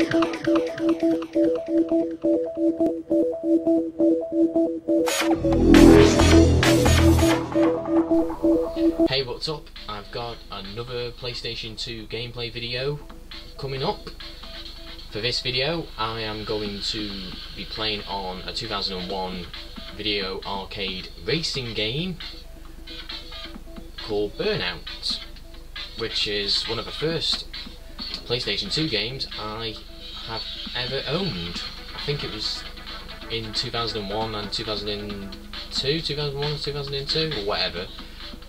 Hey, what's up? I've got another PlayStation 2 gameplay video coming up. For this video, I am going to be playing on a 2001 video arcade racing game called Burnout, which is one of the first PlayStation 2 games I have ever owned. I think it was in 2001 and 2002, 2001 and 2002, or whatever.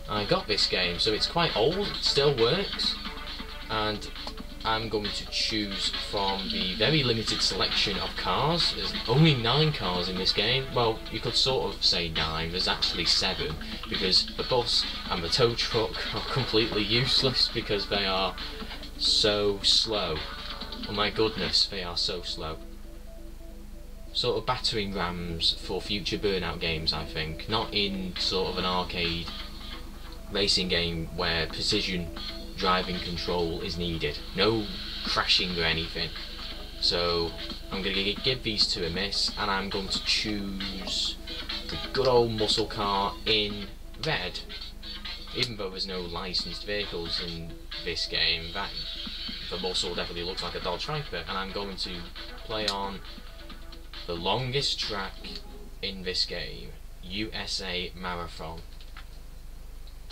I got this game, so it's quite old, it still works, and I'm going to choose from the very limited selection of cars. There's only 9 cars in this game. Well, you could sort of say 9, there's actually 7, because the bus and the tow truck are completely useless because they are so slow. Oh my goodness, they are so slow. Sort of battering rams for future Burnout games, I think, not in sort of an arcade racing game where precision driving control is needed. No crashing or anything. So I'm going to give these two a miss, and I'm going to choose the good old muscle car in red. Even though there's no licensed vehicles in this game, the muscle definitely looks like a Dodge Viper, and I'm going to play on the longest track in this game, USA Marathon.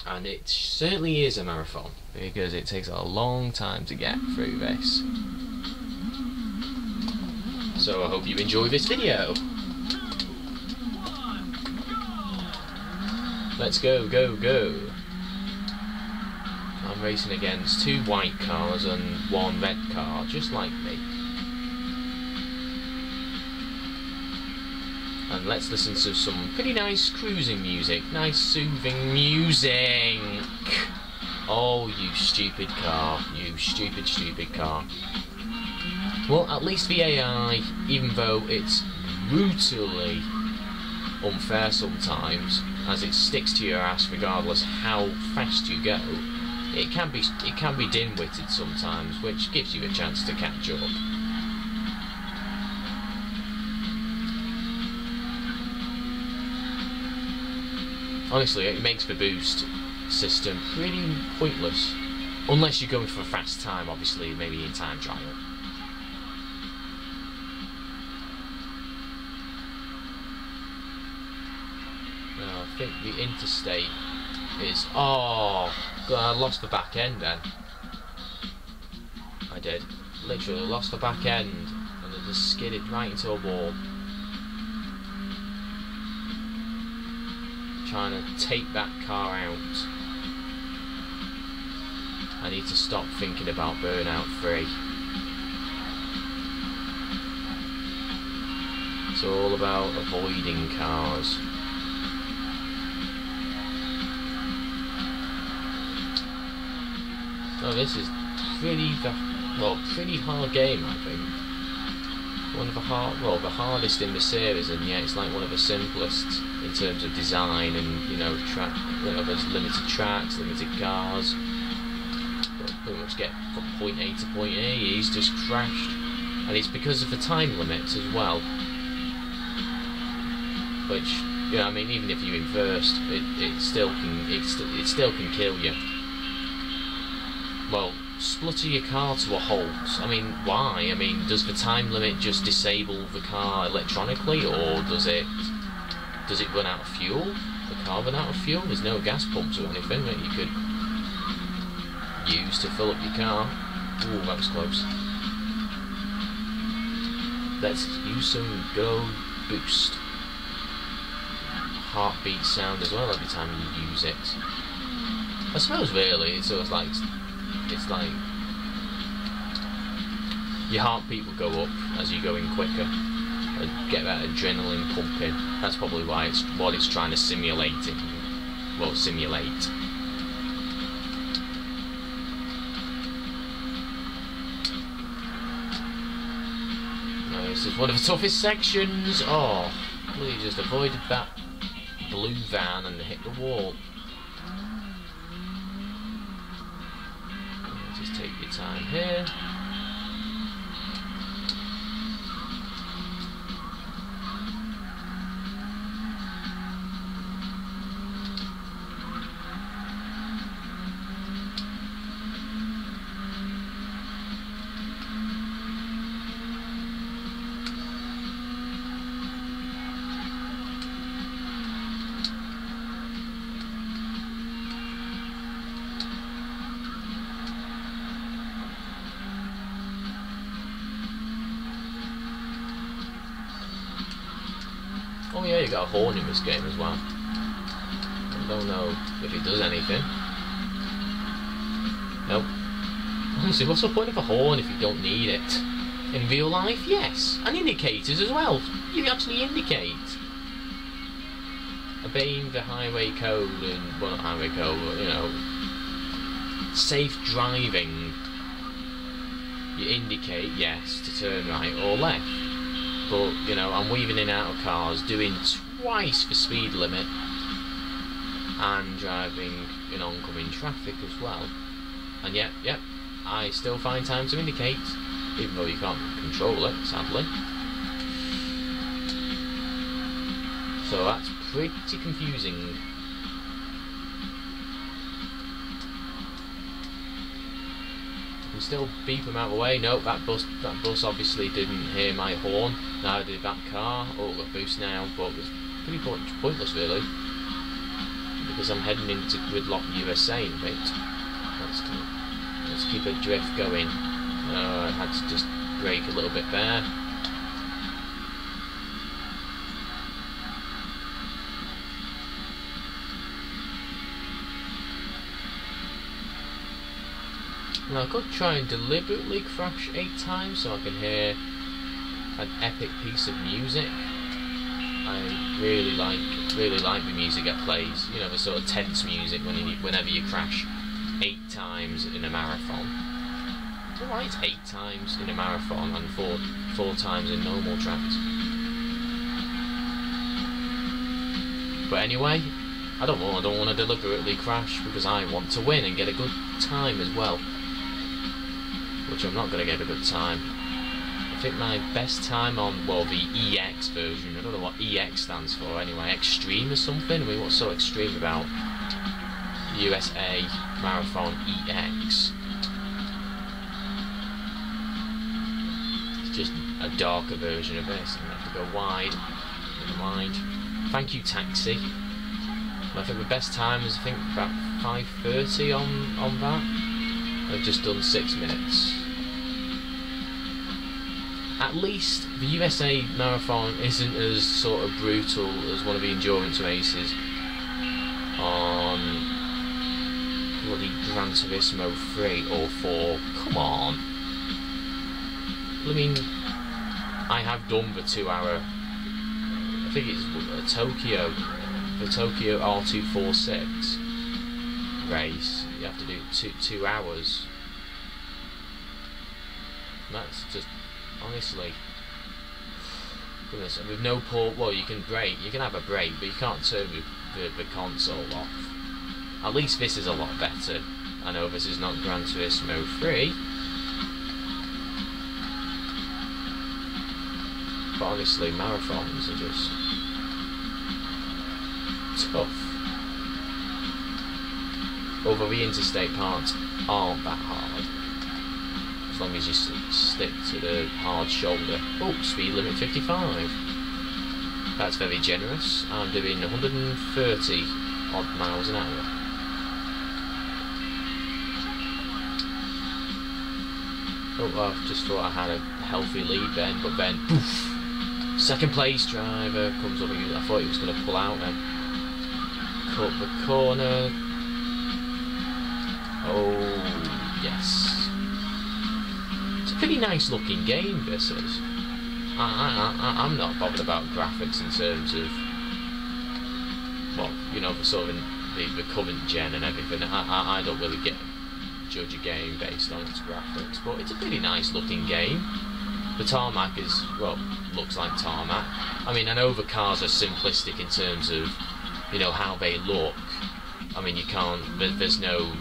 And it certainly is a marathon, because it takes a long time to get through this. So I hope you enjoy this video. Let's go, go, go. I'm racing against 2 white cars and 1 red car, just like me. And let's listen to some pretty nice cruising music. Nice soothing music. Oh, you stupid car. You stupid, stupid car. Well, at least the AI, even though it's brutally unfair sometimes, as it sticks to your ass regardless how fast you go, it can be dim-witted sometimes, which gives you a chance to catch up. Honestly, it makes the boost system pretty pointless. Unless you're going for a fast time, obviously, maybe in time trial. Now, I think the interstate is... Oh, God, I lost the back end then. I did. Literally lost the back end, and it just skidded right into a wall. Trying to take that car out. I need to stop thinking about Burnout 3. It's all about avoiding cars. Oh, this is pretty hard game, I think. One of the hardest in the series, and yet it's like one of the simplest in terms of design and, you know, there's limited tracks, limited cars. But pretty much get from point A to point A. He's just crashed, and it's because of the time limits as well. Which, you know, I mean, even if you're in first, it still can kill you. Well, splutter your car to a halt. I mean, why? I mean, does the time limit just disable the car electronically, or does it run out of fuel? The car run out of fuel? There's no gas pumps or anything that you could use to fill up your car. Ooh, that was close. Let's use some good old boost. Heartbeat sound as well every time you use it. I suppose really it's sort of like your heartbeat will go up as you go in quicker and get that adrenaline pumping. That's probably why what it's trying to simulate. Simulate. No, this is one of the toughest sections. Oh, really just avoided that blue van and hit the wall. Just take your time here. you got a horn in this game as well. I don't know if it does anything. Nope. Honestly, what's the point of a horn if you don't need it? In real life, yes. And indicators as well. You actually indicate. Obeying the highway code and, well, not highway code, but, you know, safe driving. You indicate, yes, to turn right or left. But, you know, I'm weaving in and out of cars, doing twice the speed limit, and driving in oncoming traffic as well. And yet, yep, I still find time to indicate, even though you can't control it, sadly. So that's pretty confusing. I can still beep them out of the way. Nope, that bus obviously didn't hear my horn. Neither did that car. Oh, got boost now, but it's pretty pointless really, because I'm heading into Gridlock USA in a bit. Let's keep a drift going. I had to just brake a little bit there. Now I could try and deliberately crash 8 times so I can hear an epic piece of music. I really like the music that plays. You know, the sort of tense music whenever you crash 8 times in a marathon. Why it's 8 times in a marathon and 4 times in normal tracks. But anyway, I don't want to deliberately crash because I want to win and get a good time as well. Which I'm not going to get a good time. I think my best time on, well, the EX version, I don't know what EX stands for anyway, Extreme or something? I mean, what's so extreme about USA Marathon EX? It's just a darker version of this. I'm going to have to go wide. Never mind. Thank you, taxi. I think the best time is, I think, about 5:30 on that. I've just done 6 minutes. At least the USA Marathon isn't as sort of brutal as one of the endurance races on bloody Gran Turismo 3 or 4. Come on. I mean, I have done the 2-hour, I think it's the Tokyo R246 race. You have to do 2 hours. That's just, honestly, goodness. With no port, well, you can brake. You can have a brake, but you can't turn the console off. At least this is a lot better. I know this is not Gran Turismo 3, but honestly, marathons are just tough. Although the interstate parts aren't that hard, as long as you stick to the hard shoulder. Oh, speed limit 55. That's very generous. I'm doing 130 odd miles an hour. Oh, I just thought I had a healthy lead then, but then, poof! Second place driver comes up. I thought he was going to pull out and cut the corner. Oh, yes. It's a pretty nice looking game, this is. I'm not bothered about graphics in terms of, well, you know, the sort of the current gen and everything. I don't really judge a game based on its graphics, but it's a pretty nice looking game. The tarmac is, well, looks like tarmac. I mean, I know the cars are simplistic in terms of, you know, how they look. I mean, you can't, there's no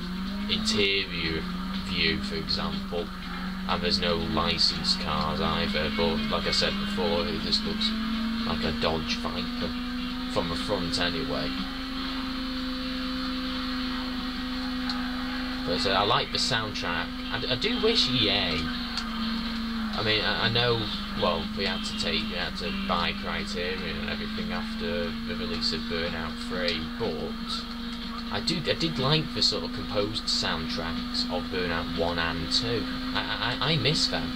interior view, for example, and there's no licensed cars either, but like I said before, it just looks like a Dodge Viper from the front anyway. But I like the soundtrack. I do wish EA, I mean, I know, well, we had to buy Criterion and everything after the release of Burnout 3, but I did like the sort of composed soundtracks of Burnout 1 and 2. I miss them.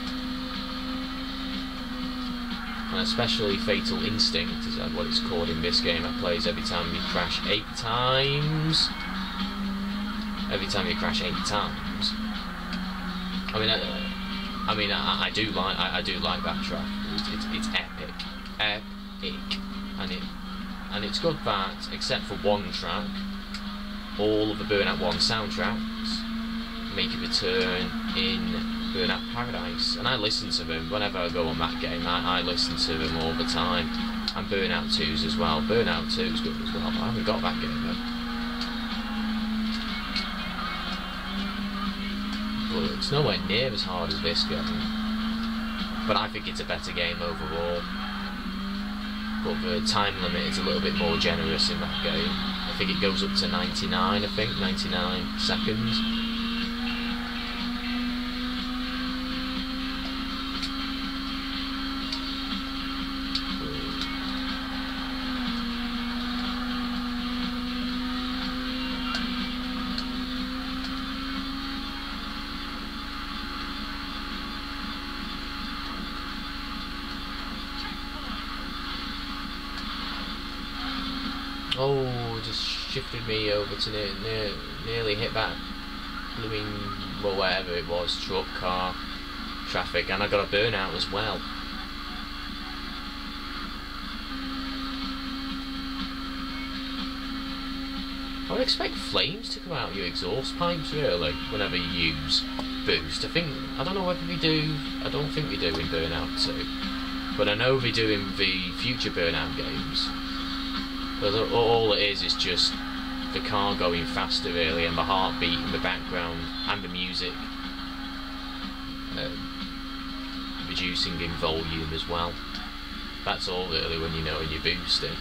and especially Fatal Instinct is what it's called in this game. That plays every time you crash 8 times. Every time you crash 8 times. I do like that track. It's epic, and it's good that, except for one track, all of the Burnout 1 soundtracks make a return in Burnout Paradise, and I listen to them whenever I go on that game. I listen to them all the time, and Burnout 2's as well. Burnout 2's good as well, but I haven't got that game though. But it's nowhere near as hard as this game. But I think it's a better game overall. But the time limit is a little bit more generous in that game. I think it goes up to 99, 99 seconds. Oh, just shifted me over to nearly hit that blooming, well, whatever it was, truck, car, traffic, and I got a burnout as well. I would expect flames to come out your exhaust pipes really whenever you use boost. I don't know whether they do. I don't think they do in Burnout 2, but I know they do in the future Burnout games. But all it is just the car going faster really, and the heartbeat in the background, and the music reducing in volume as well. That's all really when you know when you're boosting.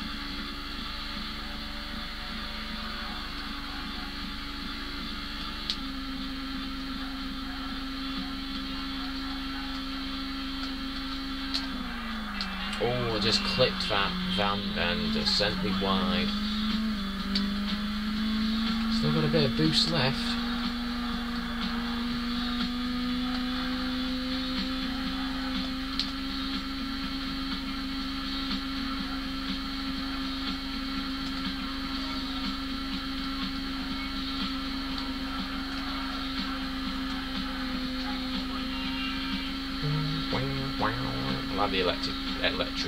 Oh, I just clipped that van and just sent me wide. Still got a bit of boost left. I love the electric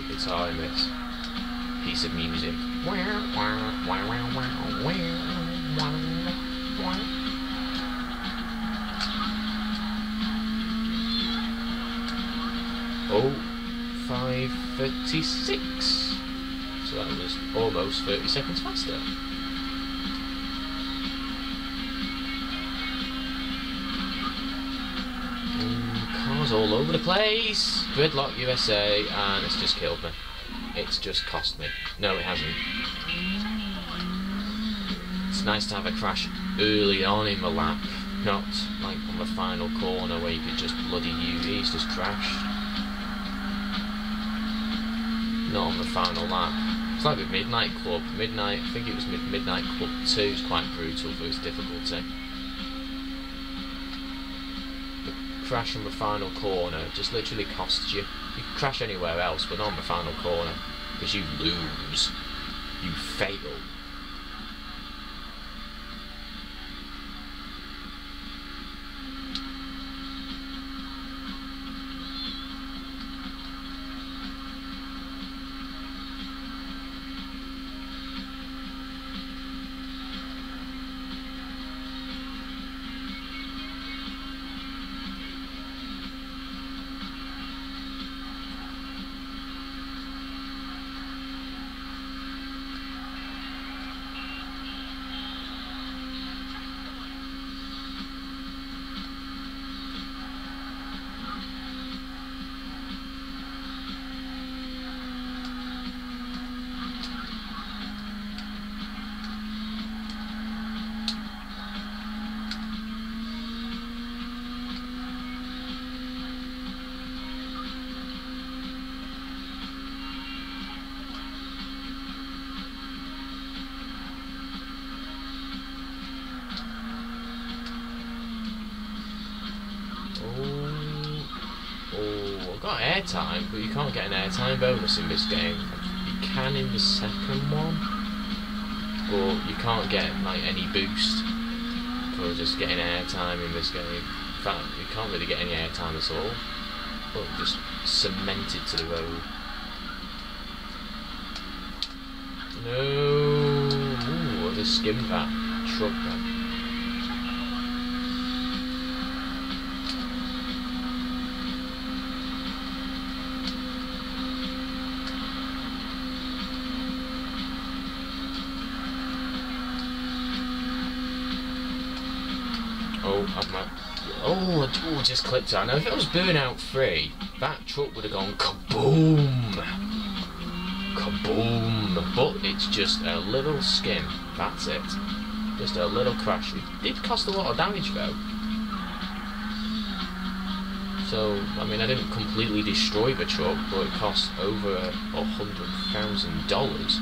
guitar in this piece of music. Oh, 5:36. So that was almost 30 seconds faster. Cars all over the place. Gridlock USA, and it's just killed me. It's just cost me. No, it hasn't. It's nice to have a crash early on in the lap, not like on the final corner where you could just bloody UVs just crash. Not on the final lap. It's like with Midnight Club. I think it was Midnight Club 2 is quite brutal for its difficulty. The crash on the final corner just literally costs you. You can crash anywhere else, but not on the final corner, because you lose. You fail. I've got airtime, but you can't get an airtime bonus in this game. You can in the second one, but you can't get like any boost for just getting airtime in this game. In fact, you can't really get any airtime at all. But just cemented to the road. No, ooh, I just skimmed that truck then. I just clipped that. Now, if it was Burnout 3, that truck would have gone kaboom! Kaboom! But it's just a little skim. That's it. Just a little crash. It did cost a lot of damage, though. So, I mean, I didn't completely destroy the truck, but it cost over $100,000.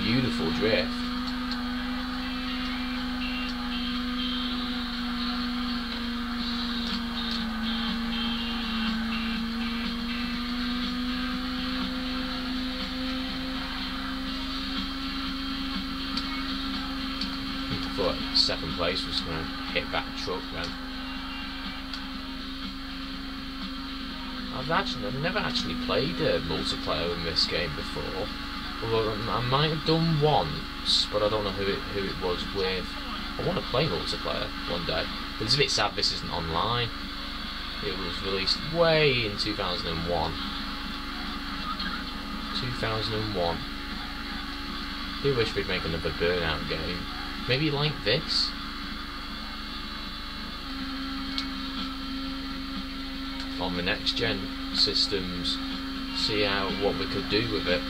Beautiful drift. I thought second place was going to hit that truck then. I've never actually played multiplayer in this game before. Well, I might have done once, but I don't know who it was with. I want to play multiplayer one day, but it's a bit sad this isn't online. It was released way in 2001. 2001. I do wish we'd make another Burnout game. Maybe like this. On the next gen systems, see what we could do with it.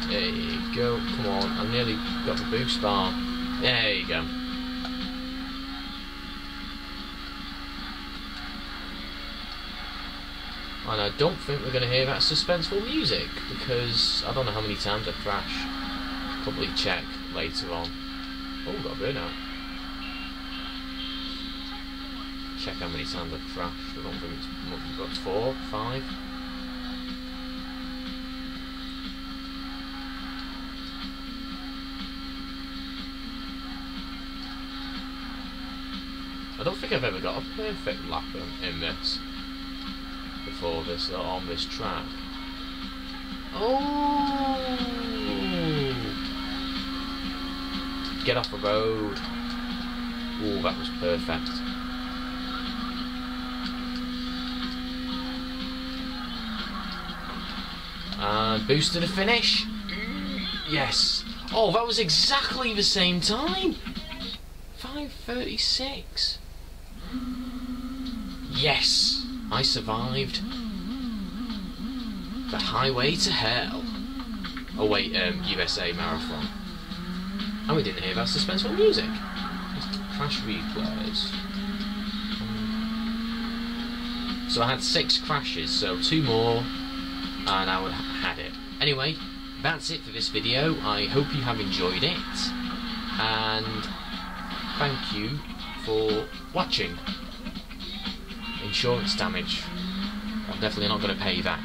There you go, come on, I nearly got the boost bar. There you go. And I don't think we're going to hear that suspenseful music, because I don't know how many times I crash. Probably check later on. Oh, got a burnout. Check how many times I've crashed. I don't think it's much. We've got 4, 5. I don't think I've ever got a perfect lap in this before this on this track. Oh! Get off the road. Oh, that was perfect. And boost to the finish. Yes. Oh, that was exactly the same time. 5:36. Yes, I survived the highway to hell. Oh wait, USA Marathon. And we didn't hear that suspenseful music. Crash replays. So I had 6 crashes, so 2 more, and I would have had it. Anyway, that's it for this video. I hope you have enjoyed it, and thank you for watching. Insurance damage. I'm definitely not going to pay that.